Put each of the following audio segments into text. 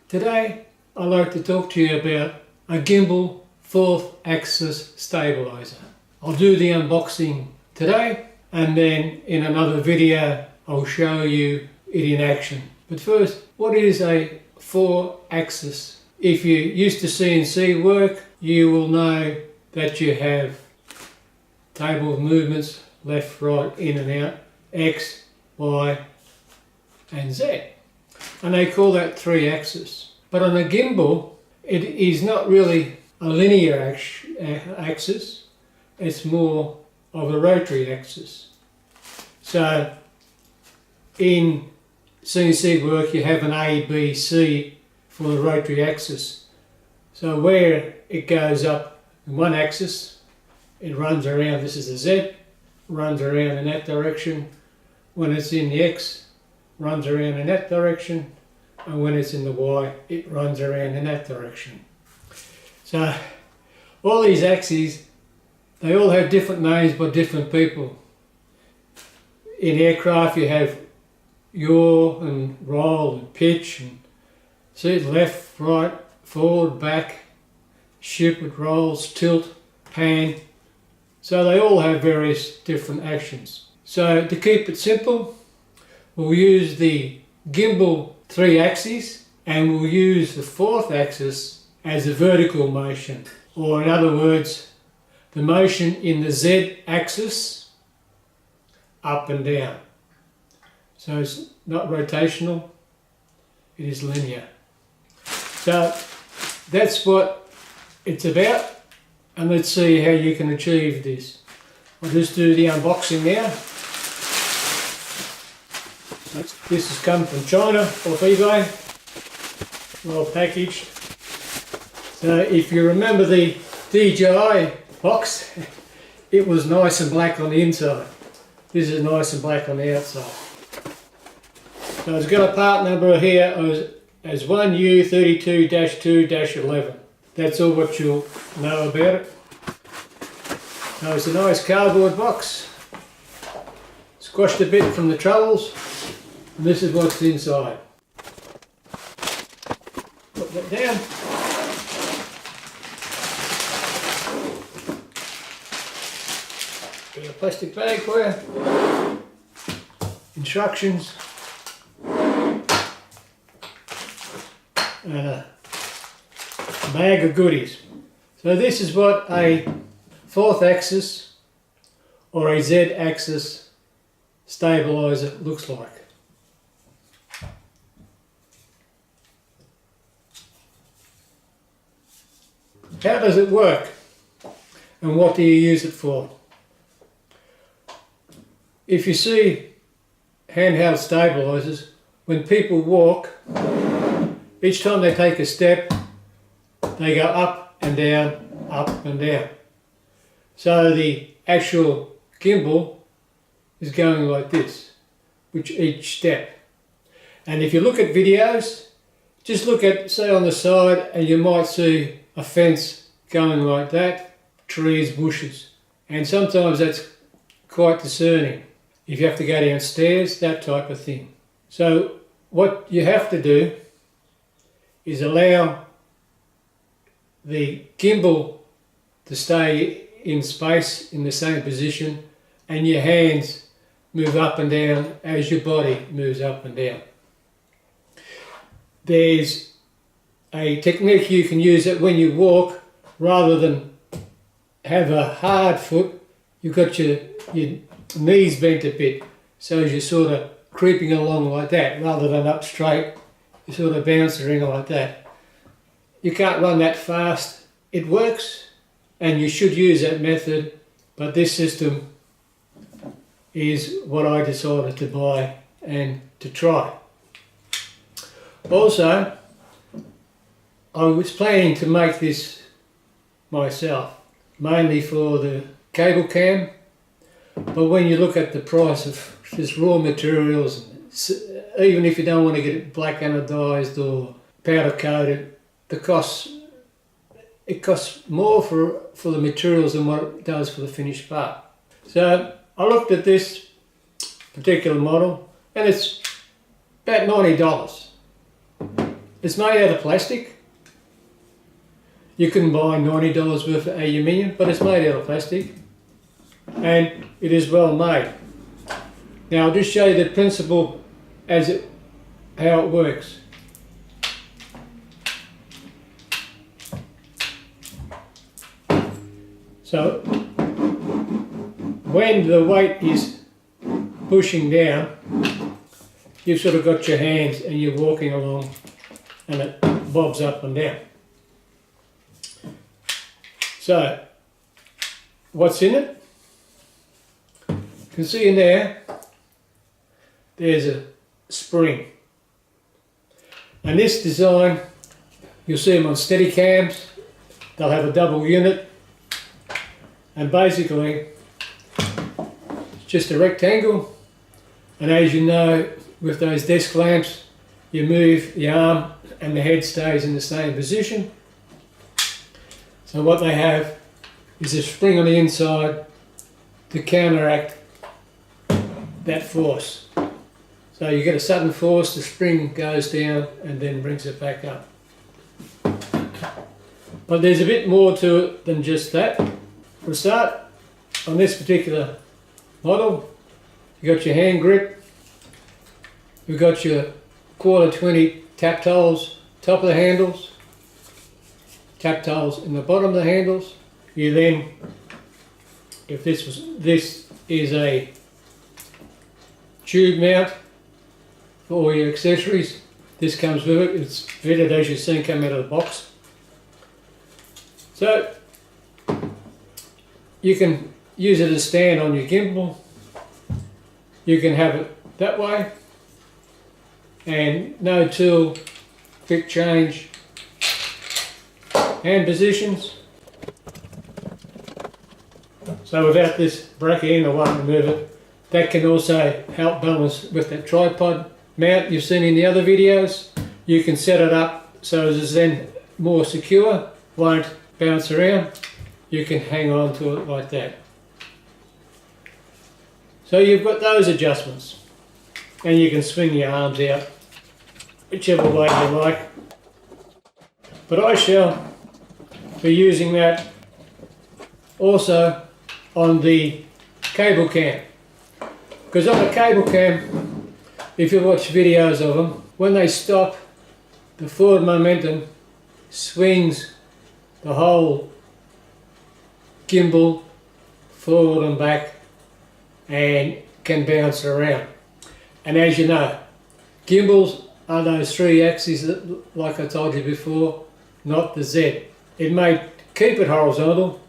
Today I'd like to talk to you about a gimbal 4th axis stabilizer. I'll do the unboxing today, and then in another video I'll show you it in action. But first, what is a 4-axis? If you're used to CNC work, you will know that you have table of movements, left, right, in and out, X, Y and Z. And they call that 3-axis. But on a gimbal, it is not really a linear axis, it's more of a rotary axis. So in CNC work you have an A, B, C for the rotary axis. So where it goes up in one axis, it runs around, this is the Z, runs around in that direction. When it's in the X, runs around in that direction, and when it's in the Y, it runs around in that direction. So all these axes, they all have different names by different people. In aircraft you have yaw and roll and pitch, and see, left, right, forward, back, ship with rolls, tilt, pan. So they all have various different actions. So to keep it simple, we'll use the gimbal 3 axes, and we'll use the 4th axis as a vertical motion, or in other words, the motion in the Z axis up and down. So it's not rotational, it is linear. So that's what it's about, and let's see how you can achieve this. I'll just do the unboxing now. This has come from China off eBay, well packaged. So if you remember the DJI box, it was nice and black on the inside. This is nice and black on the outside. So it's got a part number here as 1U32-2-11. That's all what you'll know about it. So it's a nice cardboard box, squashed a bit from the travels. And this is what's inside. Put that down. Got a plastic bag for you. Instructions. And a bag of goodies. So this is what a 4th axis or a Z axis stabilizer looks like. How does it work, and what do you use it for? If you see handheld stabilizers, when people walk, each time they take a step, they go up and down, up and down. So the actual gimbal is going like this, with each step. And if you look at videos, just look at, say, on the side, and you might see a fence going like that, trees, bushes, and sometimes that's quite discerning. If you have to go downstairs, that type of thing. So what you have to do is allow the gimbal to stay in space in the same position, and your hands move up and down as your body moves up and down. There's a technique you can use that when you walk, rather than have a hard foot, you've got your knees bent a bit, so you're sort of creeping along like that, rather than up straight, you sort of bounce around like that. You can't run that fast. It works, and you should use that method, but this system is what I decided to buy and to try. Also, I was planning to make this myself, mainly for the cable cam, but when you look at the price of just raw materials, even if you don't want to get it black anodized or powder coated, it costs more for the materials than what it does for the finished part. So I looked at this particular model and it's about $90. It's made out of plastic. You can buy $90 worth of aluminium, but it's made out of plastic and it is well made. Now I'll just show you the principle how it works. So when the weight is pushing down, you've sort of got your hands and you're walking along and it bobs up and down. So what's in it? You can see in there's a spring. And this design, you'll see them on Steadicams. They'll have a double unit. And basically, it's just a rectangle. And as you know, with those desk lamps, you move the arm and the head stays in the same position. So what they have is a spring on the inside to counteract that force. So you get a sudden force, the spring goes down and then brings it back up. But there's a bit more to it than just that. For a start, on this particular model, you got your hand grip, you've got your 1/4 tapped holes top of the handles, tapped holes in the bottom of the handles. You then, if this is a tube mount for all your accessories, this comes with it. It's fitted as you've seen come out of the box. So you can use it as a stand on your gimbal. You can have it that way, and no tool, quick change hand positions. So without this bracket in, I won't remove it. That can also help balance with that tripod mount you've seen in the other videos. You can set it up so it's then more secure, won't bounce around. You can hang on to it like that. So you've got those adjustments, and you can swing your arms out whichever way you like. But I shall be using that also on the cable cam, because on the cable cam, if you watch videos of them, when they stop, the forward momentum swings the whole gimbal forward and back and can bounce around. And as you know, gimbals are those 3 axes that, like I told you before, not the Z. It may keep it horizontal,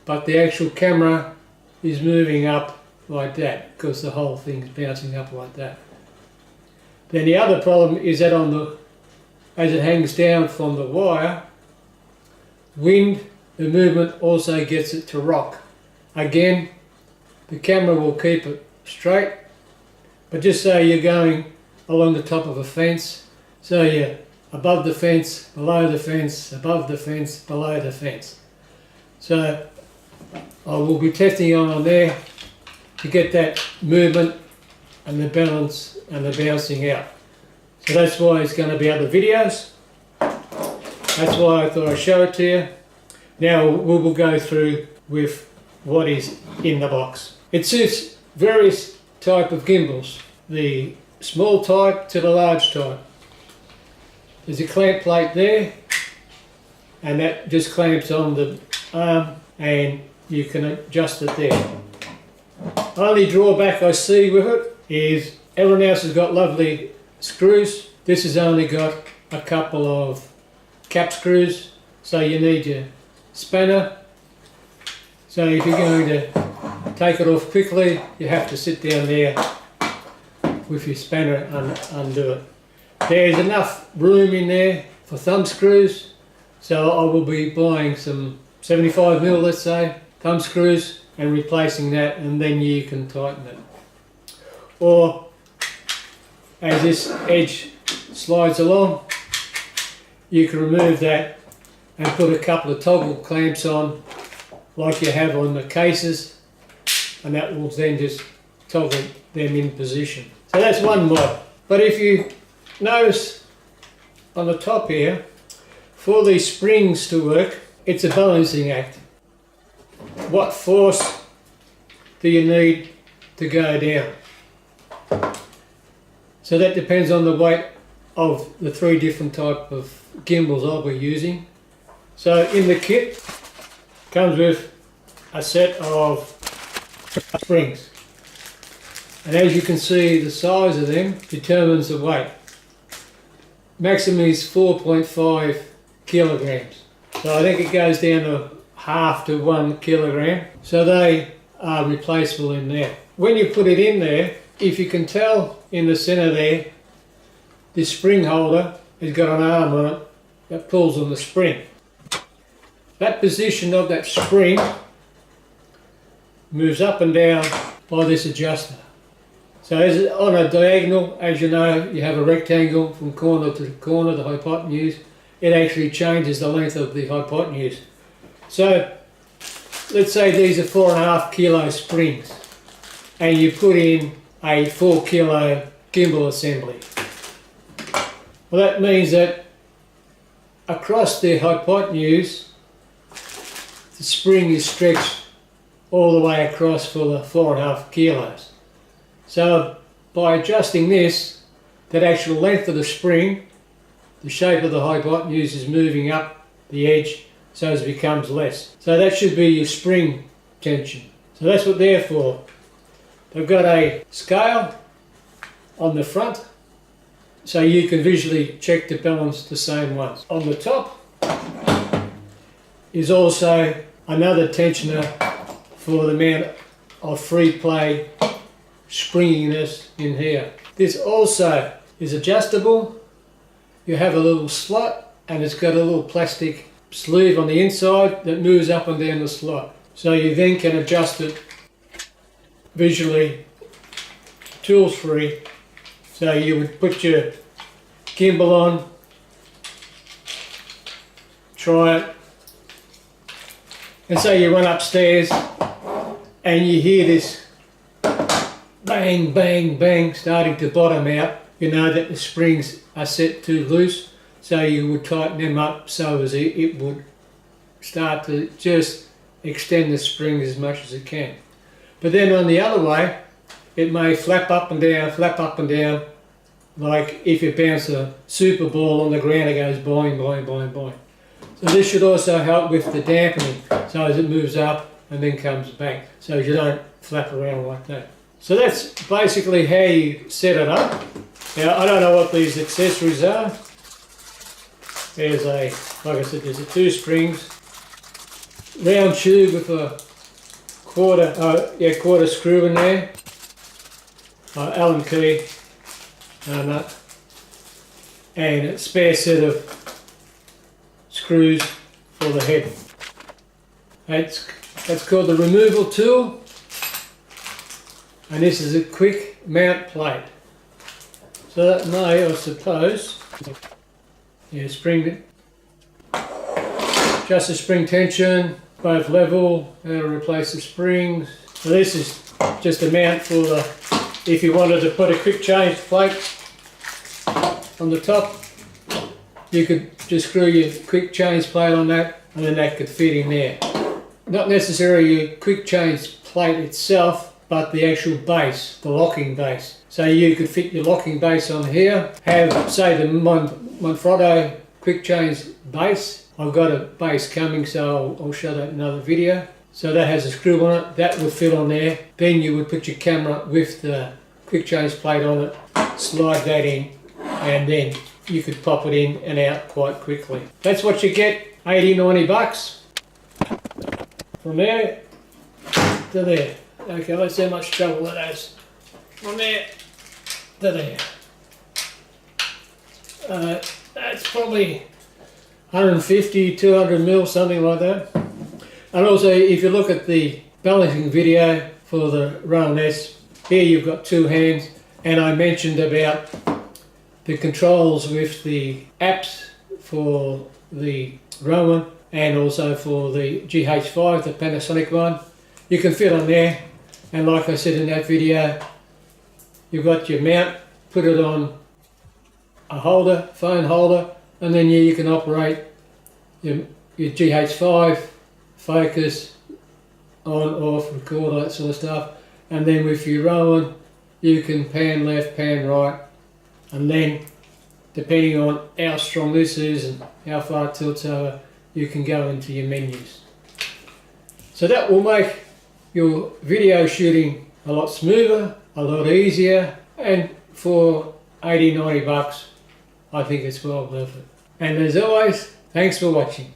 but the actual camera is moving up like that because the whole thing's bouncing up like that. Then the other problem is that as it hangs down from the wire, wind, the movement also gets it to rock. Again, the camera will keep it straight, but just say you're going along the top of a fence, so you're above the fence, below the fence, above the fence, below the fence. So I will be testing on there to get that movement and the balance and the bouncing out. So that's why it's going to be other videos. That's why I thought I'd show it to you. Now we will go through with what is in the box. It suits various type of gimbals, the small type to the large type. There's a clamp plate there, and that just clamps on the arm and you can adjust it there. Only drawback I see with it is everyone else has got lovely screws. This has only got a couple of cap screws, so you need your spanner. So if you're going to take it off quickly, you have to sit down there with your spanner and undo it. There's enough room in there for thumb screws, so I will be buying some 75mm, let's say, thumb screws and replacing that, and then you can tighten it. Or as this edge slides along, you can remove that and put a couple of toggle clamps on like you have on the cases, and that will then just toggle them in position. So that's one mod. But if you notice on the top here, for these springs to work, it's a balancing act. What force do you need to go down? So that depends on the weight of the three different type of gimbals I'll be using. So in the kit comes with a set of springs, and as you can see, the size of them determines the weight. Maximum is 4.5 kilograms. So I think it goes down to half to 1 kilogram. So they are replaceable in there. When you put it in there, if you can tell in the center there, this spring holder has got an arm on it that pulls on the spring. That position of that spring moves up and down by this adjuster. So as on a diagonal, as you know, you have a rectangle from corner to corner, the hypotenuse. It actually changes the length of the hypotenuse. So let's say these are 4.5 kilo springs, and you put in a 4 kilo gimbal assembly. Well, that means that across the hypotenuse, the spring is stretched all the way across for the 4.5 kilos. So by adjusting this, that actual length of the spring, the shape of the hypotenuse is moving up the edge so it becomes less. So that should be your spring tension. So that's what they're for. They've got a scale on the front so you can visually check to balance the same ones. On the top is also another tensioner for the amount of free play springiness in here. This also is adjustable. You have a little slot and it's got a little plastic sleeve on the inside that moves up and down the slot. So you then can adjust it visually, tools free. So you would put your gimbal on, try it, and so you run upstairs and you hear this bang, bang, bang starting to bottom out. You know that the springs are set too loose, so you would tighten them up so as it would start to just extend the spring as much as it can. But then on the other way, it may flap up and down, like if you bounce a super ball on the ground, it goes boing, boing, boing, boing. So this should also help with the dampening, so as it moves up and then comes back, so you don't flap around like that. So that's basically how you set it up. Now, I don't know what these accessories are. There's a, like I said, there's a 2 springs, round tube with a quarter screw in there, Allen key, nut, and a spare set of screws for the head. That's called the removal tool, and this is a quick mount plate. So that may, I suppose, spring, just the spring tension, both level, how to replace the springs. So this is just a mount for the, if you wanted to put a quick change plate on the top, you could just screw your quick change plate on that and then that could fit in there. Not necessarily your quick change plate itself, but the actual base, the locking base. So you could fit your locking base on here, have say the Manfrotto quick change base. I've got a base coming, so I'll show that in another video. So that has a screw on it, that would fit on there. Then you would put your camera with the quick change plate on it, slide that in, and then you could pop it in and out quite quickly. That's what you get, 80, 90 bucks. From there to there. Okay, let's see how much trouble that has. From there to there. That's probably 150, 200 mil, something like that. And also, if you look at the balancing video for the Ronin-S, here you've got two hands, and I mentioned about the controls with the apps for the Ronin and also for the GH5, the Panasonic one. You can fit on there, and like I said in that video, you've got your mount, put it on a holder, phone holder, and then you can operate your GH5, focus, on, off, record, all that sort of stuff. And then with your Ronin, you can pan left, pan right, and then depending on how strong this is and how far it tilts over, you can go into your menus. So that will make your video shooting a lot smoother, a lot easier, and for 80-90 bucks, I think it's well worth it. And as always, thanks for watching.